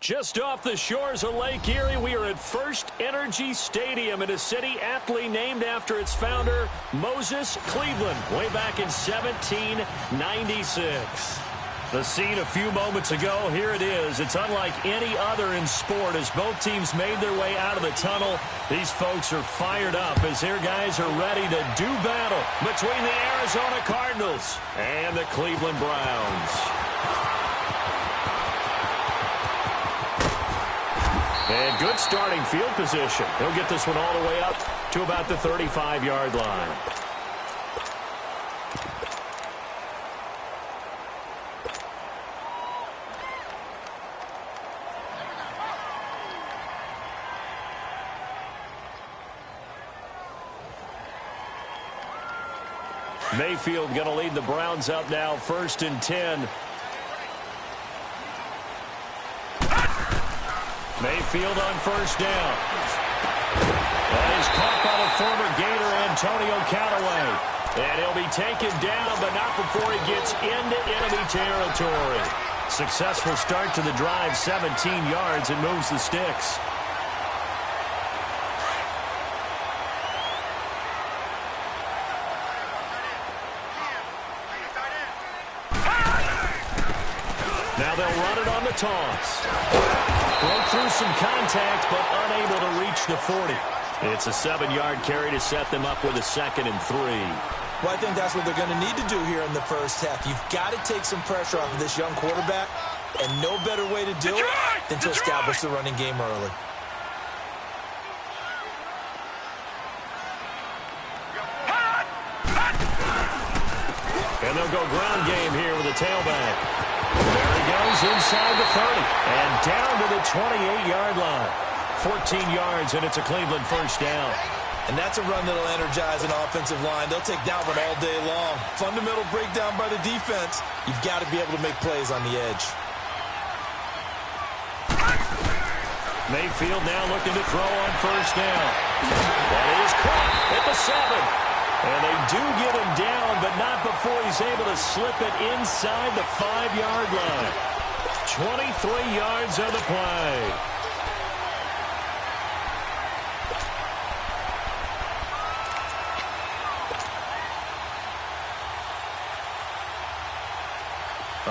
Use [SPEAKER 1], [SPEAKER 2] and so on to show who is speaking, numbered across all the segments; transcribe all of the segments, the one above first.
[SPEAKER 1] Just off the shores of Lake Erie, we are at First Energy Stadium in a city aptly named after its founder, Moses Cleveland, way back in 1796. The scene a few moments ago, here it is. It's unlike any other in sport as both teams made their way out of the tunnel. These folks are fired up as their guys are ready to do battle between the Arizona Cardinals and the Cleveland Browns. And good starting field position. He'll get this one all the way up to about the 35-yard line. Mayfield going to lead the Browns up now, 1st and 10. Mayfield on 1st down. That is caught by the former Gator Antonio Callaway. And he'll be taken down, but not before he gets into enemy territory. Successful start to the drive, 17 yards, and moves the sticks. Now they'll run it on the toss. Broke through some contact, but unable to reach the 40. It's a 7-yard carry to set them up with a 2nd and 3.
[SPEAKER 2] Well, I think that's what they're going to need to do here in the first half. You've got to take some pressure off of this young quarterback, and no better way to do it than to establish the running game early.
[SPEAKER 1] And they'll go ground game here with a tailback. There he goes inside the 30 and down to the 28-yard line. 14 yards, and it's a Cleveland 1st down.
[SPEAKER 2] And that's a run that'll energize an offensive line. They'll take that one all day long. Fundamental breakdown by the defense. You've got to be able to make plays on the edge.
[SPEAKER 1] Mayfield now looking to throw on 1st down. That is caught at the 7. And they do get him down, but not before he's able to slip it inside the 5-yard line. 23 yards on the play.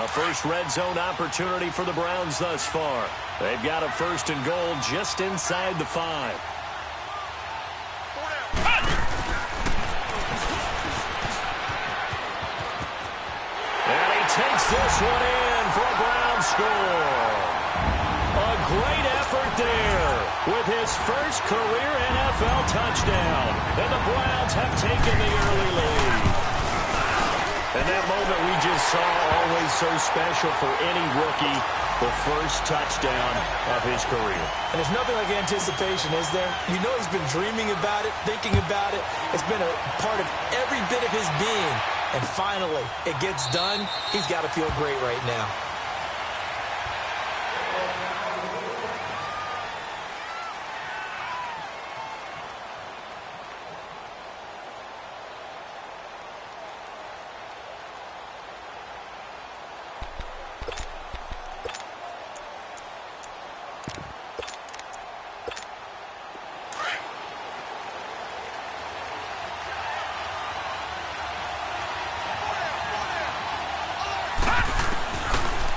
[SPEAKER 1] A first red zone opportunity for the Browns thus far. They've got a 1st and goal just inside the 5. Takes this one in for a Brown score. A great effort there with his first career NFL touchdown. And the Browns have taken the early lead. And that moment we just saw, always so special for any rookie, the first touchdown of his career.
[SPEAKER 2] And there's nothing like anticipation, is there? You know he's been dreaming about it, thinking about it. It's been a part of every bit of his being. And finally, it gets done. He's got to feel great right now.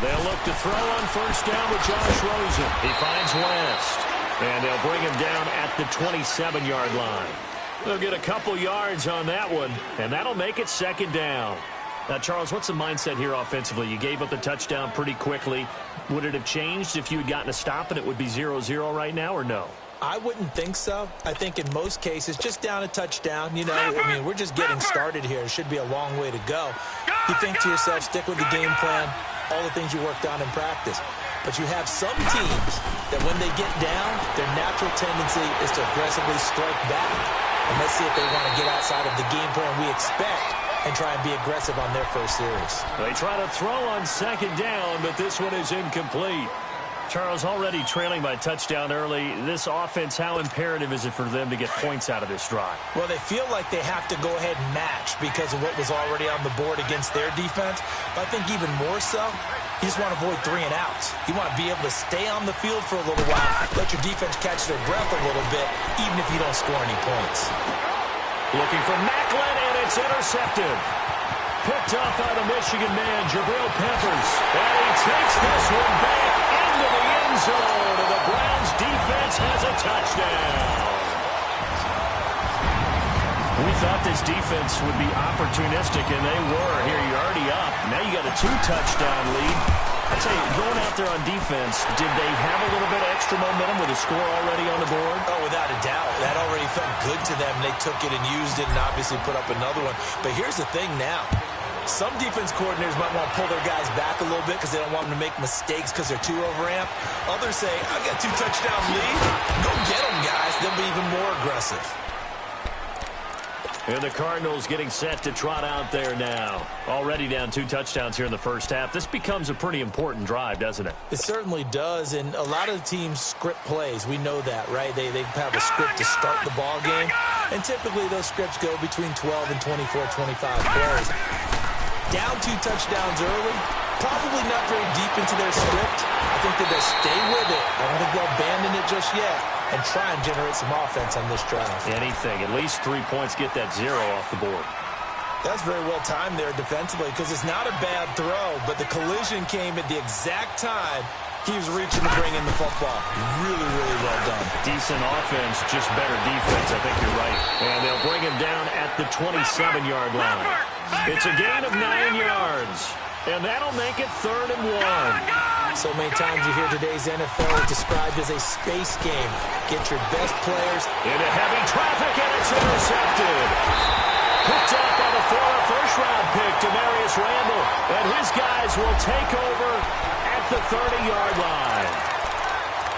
[SPEAKER 1] They'll look to throw on 1st down with Josh Rosen. He finds West. And they'll bring him down at the 27-yard line. They'll get a couple yards on that one, and that'll make it 2nd down. Now, Charles, what's the mindset here offensively? You gave up the touchdown pretty quickly. Would it have changed if you had gotten a stop and it would be 0-0 right now, or no?
[SPEAKER 2] I wouldn't think so. I think in most cases, just down a touchdown, you know, I mean, we're just getting started here. It should be a long way to go. You think to yourself, stick with the game plan, all the things you worked on in practice. But you have some teams that when they get down, their natural tendency is to aggressively strike back. And let's see if they want to get outside of the game plan we expect and try and be aggressive on their first series.
[SPEAKER 1] They try to throw on 2nd down, but this one is incomplete. Charles, already trailing by touchdown early. This offense, how imperative is it for them to get points out of this drive?
[SPEAKER 2] Well, they feel like they have to go ahead and match because of what was already on the board against their defense. But I think even more so, you just want to avoid 3 and outs. You want to be able to stay on the field for a little while, let your defense catch their breath a little bit, even if you don't score any points.
[SPEAKER 1] Looking for Macklin, and it's intercepted. Picked up by the Michigan man, Jabril Peppers. And he takes this one back into the end zone. And the Browns defense has a touchdown. We thought this defense would be opportunistic, and they were. Here, you're already up. Now you got a 2-touchdown lead. I'd say, going out there on defense, did they have a little bit of extra momentum with a score already on the board?
[SPEAKER 2] Oh, without a doubt. That already felt good to them. They took it and used it and obviously put up another one. But here's the thing now. Some defense coordinators might want to pull their guys back a little bit because they don't want them to make mistakes because they're too overamped. Others say, I got 2-touchdown lead. Go get them, guys. They'll be even more aggressive.
[SPEAKER 1] And the Cardinals getting set to trot out there now. Already down 2 touchdowns here in the first half. This becomes a pretty important drive, doesn't it?
[SPEAKER 2] It certainly does, and a lot of the teams script plays. We know that, right? They have a script to start the ball game, and typically those scripts go between 12 and 24, 25 plays. Down 2 touchdowns early, probably not very deep into their script. I think that they'll stay with it. I don't think they'll abandon it just yet and try and generate some offense on this drive.
[SPEAKER 1] Anything. At least 3 points, get that 0 off the board.
[SPEAKER 2] That's very well timed there defensively because it's not a bad throw, but the collision came at the exact time he was reaching to bring in the football. Really, really well done.
[SPEAKER 1] Decent offense, just better defense. I think you're right. And they'll bring him down at the 27-yard line. It's a gain of 9 yards. And that'll make it 3rd and 1.
[SPEAKER 2] So many times you hear today's NFL described as a space game. Get your best players
[SPEAKER 1] into heavy traffic, and it's intercepted. Picked up by the former first-round pick, Demarius Randall. And his guys will take over at the 30-yard line.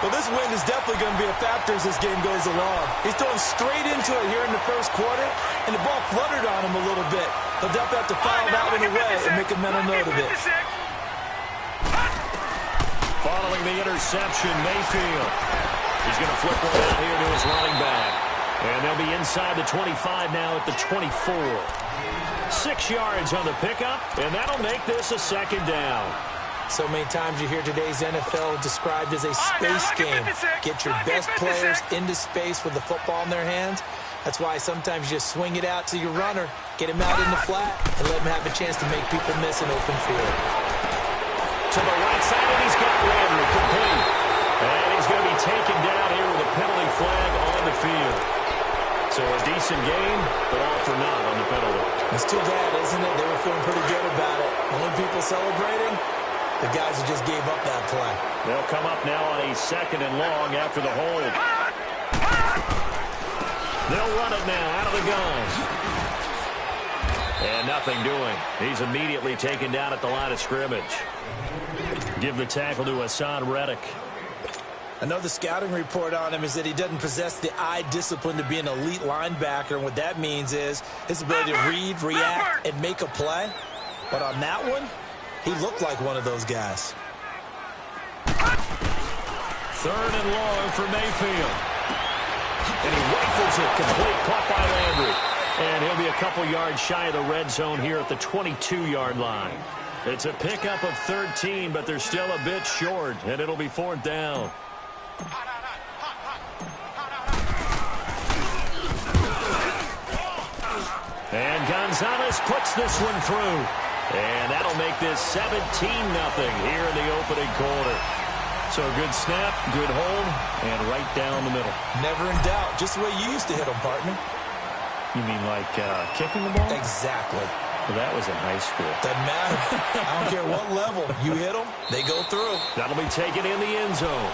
[SPEAKER 2] Well, this wind is definitely going to be a factor as this game goes along. He's throwing straight into it here in the first quarter, and the ball fluttered on him a little bit. He'll definitely have to file that one away and make a mental note of it.
[SPEAKER 1] Following the interception, Mayfield. He's going to flip one out here to his running back. And they'll be inside the 25 now at the 24. 6 yards on the pickup, and that'll make this a 2nd down.
[SPEAKER 2] So many times you hear today's NFL described as a space game. Get your best players into space with the football in their hands. That's why sometimes you just swing it out to your runner, get him out in the flat, and let him have a chance to make people miss an open field.
[SPEAKER 1] To the right side, and he's got Landry complete. And he's going to be taken down here with a penalty flag on the field. So a decent game, but all for naught on the penalty.
[SPEAKER 2] It's too bad, isn't it? They were feeling pretty good about it. Only people celebrating, the guys who just gave up that play.
[SPEAKER 1] They'll come up now on a 2nd and long after the hold. They'll run it now out of the gun. And nothing doing. He's immediately taken down at the line of scrimmage. Give the tackle to Hassan Reddick.
[SPEAKER 2] Another scouting report on him is that he doesn't possess the eye discipline to be an elite linebacker. And what that means is his ability to read, react, and make a play. But on that one, he looked like one of those guys.
[SPEAKER 1] 3rd and long for Mayfield. And he rifles it complete, caught by Landry. And he'll be a couple yards shy of the red zone here at the 22-yard line. It's a pickup of 13, but they're still a bit short, and it'll be 4th down. And Gonzalez puts this one through. And that'll make this 17-0 here in the opening quarter. So a good snap, good hold, and right down the middle.
[SPEAKER 2] Never in doubt. Just the way you used to hit them, partner.
[SPEAKER 1] You mean like kicking the ball?
[SPEAKER 2] Exactly.
[SPEAKER 1] Well, that was in high school.
[SPEAKER 2] Doesn't matter. I don't care what level. You hit them, they go through.
[SPEAKER 1] That'll be taken in the end zone.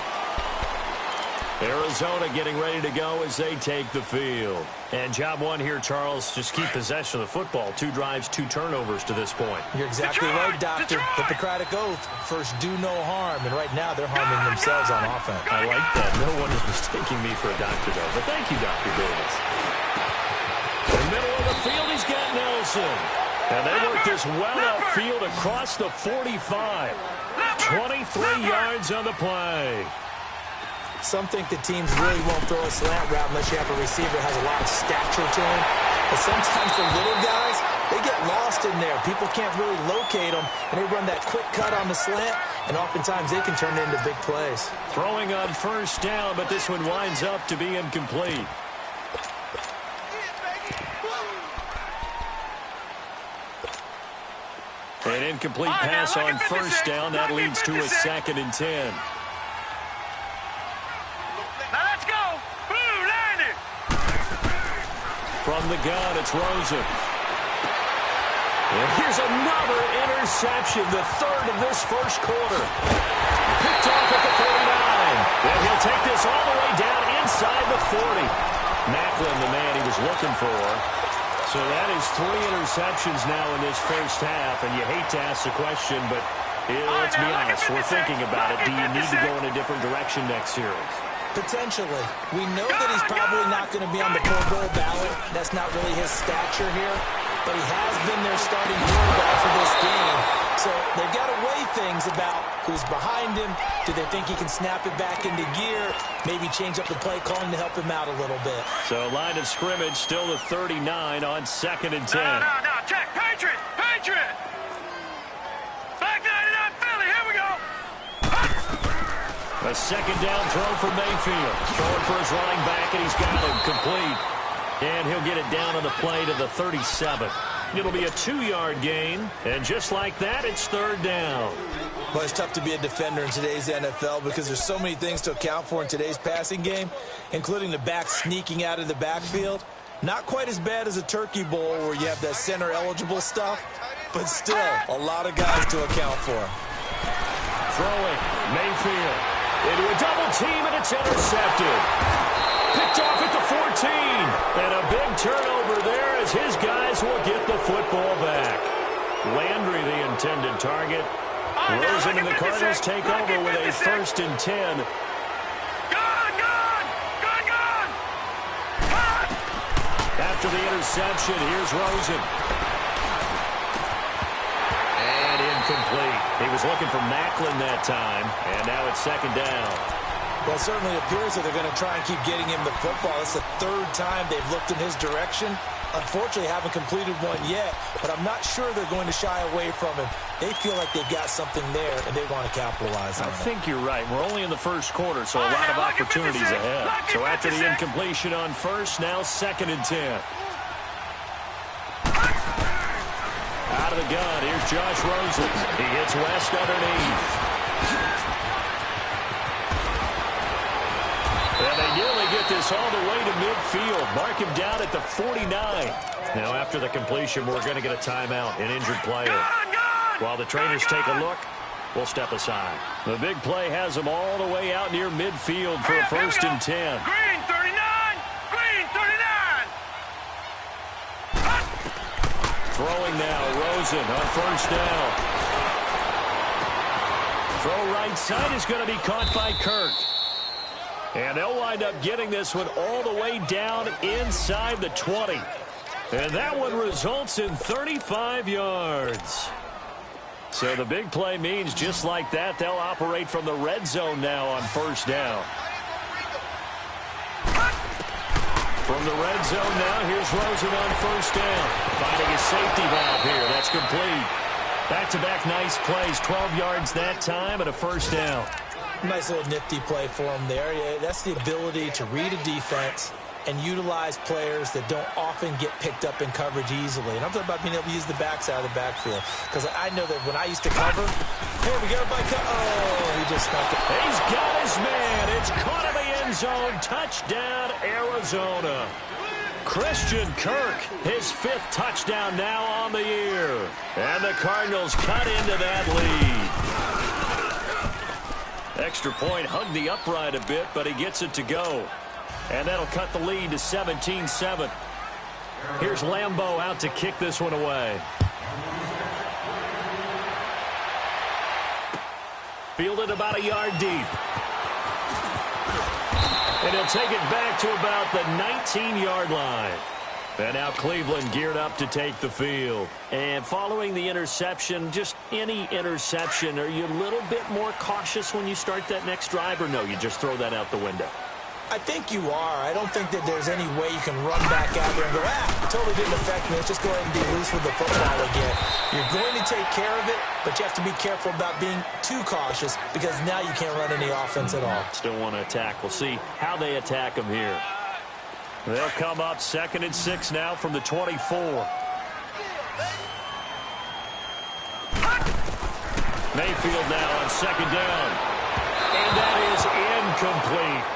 [SPEAKER 1] Arizona getting ready to go as they take the field. And job one here, Charles, just keep possession of the football. 2 drives, 2 turnovers to this point.
[SPEAKER 2] You're exactly right, Doctor. Hippocratic oath. First, do no harm. And right now, they're harming themselves on offense.
[SPEAKER 1] I like that. No one is mistaking me for a doctor, though. But thank you, Dr. Davis. In the middle of the field, he's got Nelson. And they work this well upfield across the 45. 23 yards on the play.
[SPEAKER 2] Some think the teams really won't throw a slant route unless you have a receiver that has a lot of stature to him. But sometimes the little guys, they get lost in there. People can't really locate them, and they run that quick cut on the slant, and oftentimes they can turn it into big plays.
[SPEAKER 1] Throwing on first down, but this one winds up to be incomplete. An incomplete pass on first down. That leads to a 2nd and 10.
[SPEAKER 3] Now let's go. Blue, land it.
[SPEAKER 1] From the gun, it's Rosen. And here's another interception, the 3rd of this first quarter. Picked off at the 49. And he'll take this all the way down inside the 40. Macklin, the man he was looking for. So that is 3 interceptions now in this first half, and you hate to ask the question, but let's be honest, we're thinking about it. Do you need to go in a different direction next series?
[SPEAKER 2] Potentially. We know that he's probably not going to be on the Pro Bowl ballot. That's not really his stature here, but he has been their starting quarterback for this game. So they've got to weigh things about who's behind him. Do they think he can snap it back into gear? Maybe change up the play calling to help him out a little bit.
[SPEAKER 1] So line of scrimmage still the 39 on 2nd and 10.
[SPEAKER 3] No, check. Patriot. Back 99 Philly. Here we go.
[SPEAKER 1] A 2nd down throw for Mayfield. Throwing for his running back, and he's got him complete. And he'll get it down on the play to the 37. It'll be a 2-yard gain, and just like that, it's 3rd down.
[SPEAKER 2] Well, it's tough to be a defender in today's NFL because there's so many things to account for in today's passing game, including the back sneaking out of the backfield. Not quite as bad as a turkey bowl where you have that center-eligible stuff, but still a lot of guys to account for.
[SPEAKER 1] Throwing, Mayfield into a double team, and it's intercepted. Picked off at the 14, and a big turnover there as his guys will get the football back. Landry, the intended target. Rosen and the Cardinals take over with a 1st and 10.
[SPEAKER 3] Gone!
[SPEAKER 1] After the interception, here's Rosen. And incomplete. He was looking for Macklin that time, and now it's 2nd down.
[SPEAKER 2] Well, it certainly appears that they're going to try and keep getting him the football. It's the 3rd time they've looked in his direction. Unfortunately, haven't completed one yet, but I'm not sure they're going to shy away from him. They feel like they've got something there, and they want to capitalize on it.
[SPEAKER 1] I think you're right. We're only in the first quarter, so a lot of opportunities ahead. So after the incompletion on first, now 2nd and 10. Out of the gun, here's Josh Rosen. He hits West underneath. And they nearly get this all the way to midfield. Mark him down at the 49. Now, after the completion, we're going to get a timeout, an injured player. While the trainers take a look, we'll step aside. The big play has them all the way out near midfield for a 1st and 10.
[SPEAKER 3] Green 39.
[SPEAKER 1] Throwing now, Rosen on first down. Throw right side is going to be caught by Kirk. And they'll wind up getting this one all the way down inside the 20. And that one results in 35 yards. So the big play means just like that, they'll operate from the red zone now on first down. From the red zone now, here's Rosen on first down. Finding his safety valve here. That's complete. Back-to-back nice plays, 12 yards that time and a first down.
[SPEAKER 2] Nice little nifty play for him there. Yeah, that's the ability to read a defense and utilize players that don't often get picked up in coverage easily. And I'm talking about being able to use the backside of the backfield. Because I know that when I used to cover, here we go, he just stuck it.
[SPEAKER 1] He's got his man. It's caught in the end zone. Touchdown, Arizona. Christian Kirk, his 5th touchdown now on the year. And the Cardinals cut into that lead. Extra point hugged the upright a bit, but he gets it to go. And that'll cut the lead to 17-7. Here's Lambeau out to kick this one away. Fielded about a yard deep. And he'll take it back to about the 19-yard line. And now Cleveland geared up to take the field. And following the interception, just any interception, are you a little bit more cautious when you start that next drive, or no, you just throw that out the window?
[SPEAKER 2] I think you are. I don't think that there's any way you can run back out there and go, it totally didn't affect me. Let's just go ahead and be loose with the football again. You're going to take care of it, but you have to be careful about being too cautious because now you can't run any offense at all.
[SPEAKER 1] Still want to attack. We'll see how they attack them here. They'll come up 2nd and 6 now from the 24. Mayfield now on 2nd down. And that is incomplete.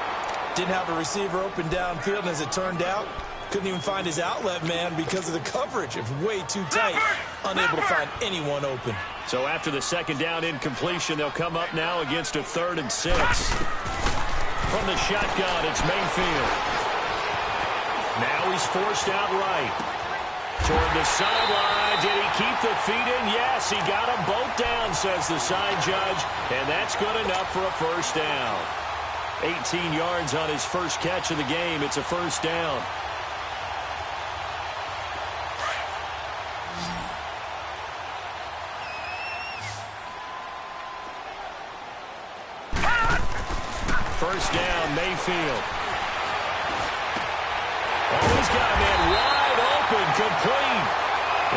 [SPEAKER 2] Didn't have a receiver open downfield, and as it turned out, couldn't even find his outlet man because of the coverage. It was way too tight, unable to find anyone open.
[SPEAKER 1] So after the 2nd down incompletion, they'll come up now against a 3rd and 6. From the shotgun, it's Mayfield. Now he's forced out right. Toward the sideline. Did he keep the feet in? Yes, he got them both down, says the side judge. And that's good enough for a 1st down. 18 yards on his first catch of the game. It's a 1st down. First down, Mayfield. Oh, he's got a man wide open, complete.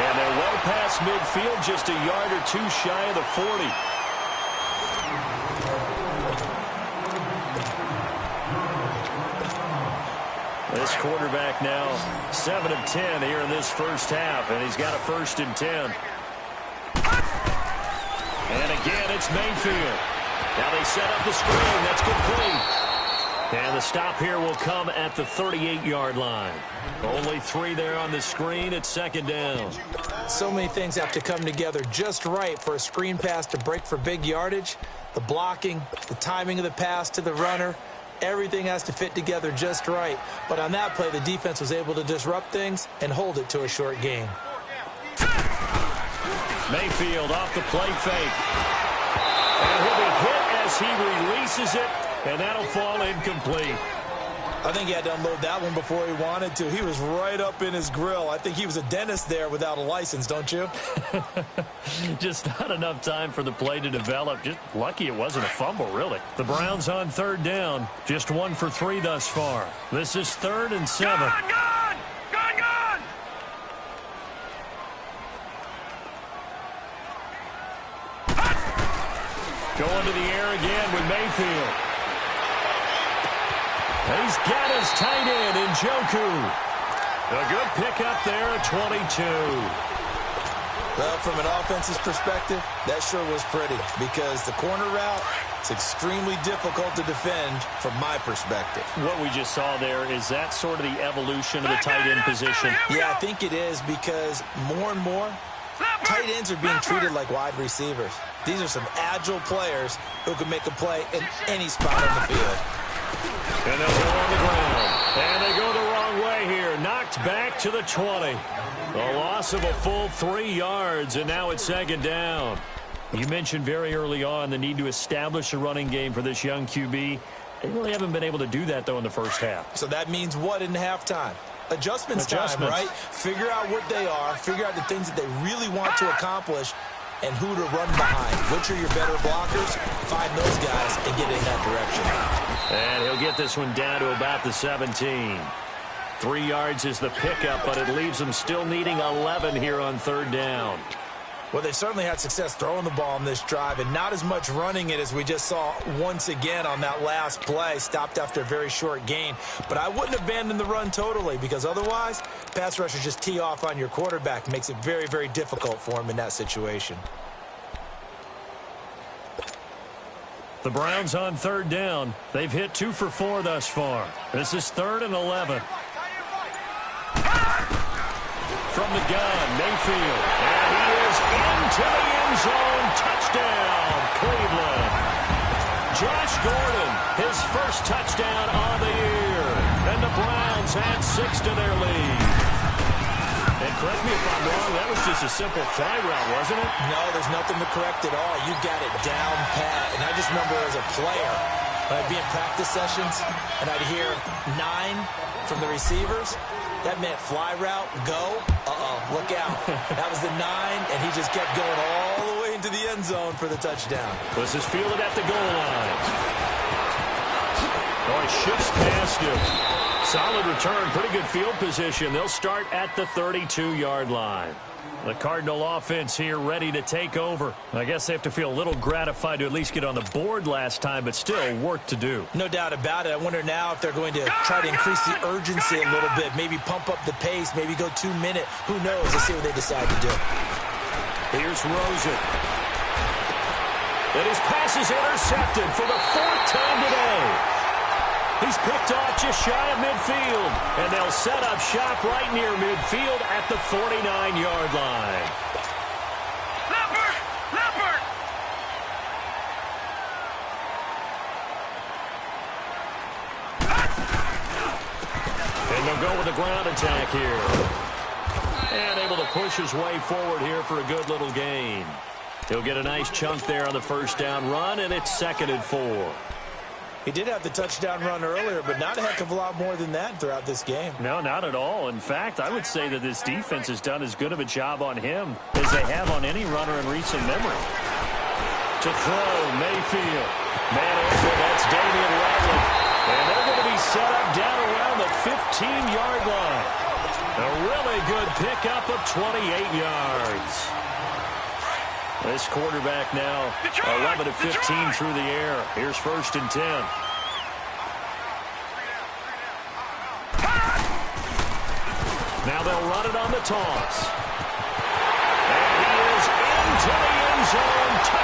[SPEAKER 1] And they're well past midfield, just a yard or two shy of the 40. This quarterback now 7 of 10 here in this first half, and he's got a 1st and 10. And again, it's Mayfield. Now they set up the screen. That's complete. And the stop here will come at the 38-yard line. Only 3 there on the screen at 2nd down.
[SPEAKER 2] So many things have to come together just right for a screen pass to break for big yardage. The blocking, the timing of the pass to the runner, everything has to fit together just right. But on that play, the defense was able to disrupt things and hold it to a short game.
[SPEAKER 1] Mayfield off the play fake. And he'll be hit as he releases it, and that'll fall incomplete.
[SPEAKER 2] I think he had to unload that one before he wanted to. He was right up in his grill. I think he was a dentist there without a license, don't you?
[SPEAKER 1] Just not enough time for the play to develop. Just lucky it wasn't a fumble, really. The Browns on 3rd down. Just 1 for 3 thus far. This is 3rd and 7.
[SPEAKER 3] Gone!
[SPEAKER 1] Going to the air again with Mayfield. And he's got his tight end in Njoku. A good pickup there at 22.
[SPEAKER 2] Well, from an offense's perspective, that sure was pretty because the corner route is extremely difficult to defend from my perspective.
[SPEAKER 1] What we just saw there, is that sort of the evolution of the tight end position?
[SPEAKER 2] Yeah, I think it is because more and more, tight ends are being treated like wide receivers. These are some agile players who can make a play in any spot on the field.
[SPEAKER 1] And they'll go on the ground. And they go the wrong way here. Knocked back to the 20. A loss of a full 3 yards, and now it's 2nd down. You mentioned very early on the need to establish a running game for this young QB. They really haven't been able to do that, though, in the first half.
[SPEAKER 2] So that means what in halftime? Adjustments time, right? Figure out what they are. Figure out the things that they really want to accomplish and who to run behind. Which are your better blockers? Find those guys and get in that direction.
[SPEAKER 1] And he'll get this one down to about the 17. 3 yards is the pickup, but it leaves them still needing 11 here on 3rd down.
[SPEAKER 2] Well, they certainly had success throwing the ball on this drive and not as much running it as we just saw once again on that last play. Stopped after a very short gain. But I wouldn't abandon the run totally because otherwise, pass rushers just tee off on your quarterback. Makes it very, very difficult for him in that situation.
[SPEAKER 1] The Browns on 3rd down. They've hit 2 for 4 thus far. This is 3rd and 11. From the gun, Mayfield. And he is into the end zone. Touchdown, Cleveland. Josh Gordon, his first touchdown on the year. And the Browns add 6 to their lead. And correct me if I'm wrong, that was just a simple fly route, wasn't it?
[SPEAKER 2] No, there's nothing to correct at all. You got it down pat. And I just remember as a player, When I'd be in practice sessions and I'd hear 9 from the receivers, that meant fly route, go, look out. That was the 9, and he just kept going all the way into the end zone for the touchdown.
[SPEAKER 1] This is fielded at the goal line. Oh, he shifts past him. Solid return, pretty good field position. They'll start at the 32-yard line. The Cardinal offense here ready to take over. I guess they have to feel a little gratified to at least get on the board last time, but still work to do.
[SPEAKER 2] No doubt about it. I wonder now if they're going to try to increase the urgency a little bit, maybe pump up the pace, maybe go 2-minute. Who knows? Let's see what they decide to do.
[SPEAKER 1] Here's Rosen. And his pass is intercepted for the 4th time today. He's picked off just shy of midfield, and they'll set up shop right near midfield at the 49-yard line.
[SPEAKER 3] Leopard! Leopard!
[SPEAKER 1] And they'll go with the ground attack here. And able to push his way forward here for a good little gain. He'll get a nice chunk there on the first down run, and it's 2nd and 4.
[SPEAKER 2] He did have the touchdown run earlier, but not a heck of a lot more than that throughout this game.
[SPEAKER 1] No, not at all. In fact, I would say that this defense has done as good of a job on him as they have on any runner in recent memory. To throw, Mayfield. Man open, that's Damian Ratley. And they're going to be set up down around the 15-yard line. A really good pickup of 28 yards. This quarterback now 11 of 15 through the air. Here's 1st and 10. Now they'll run it on the toss. And he is into the end zone.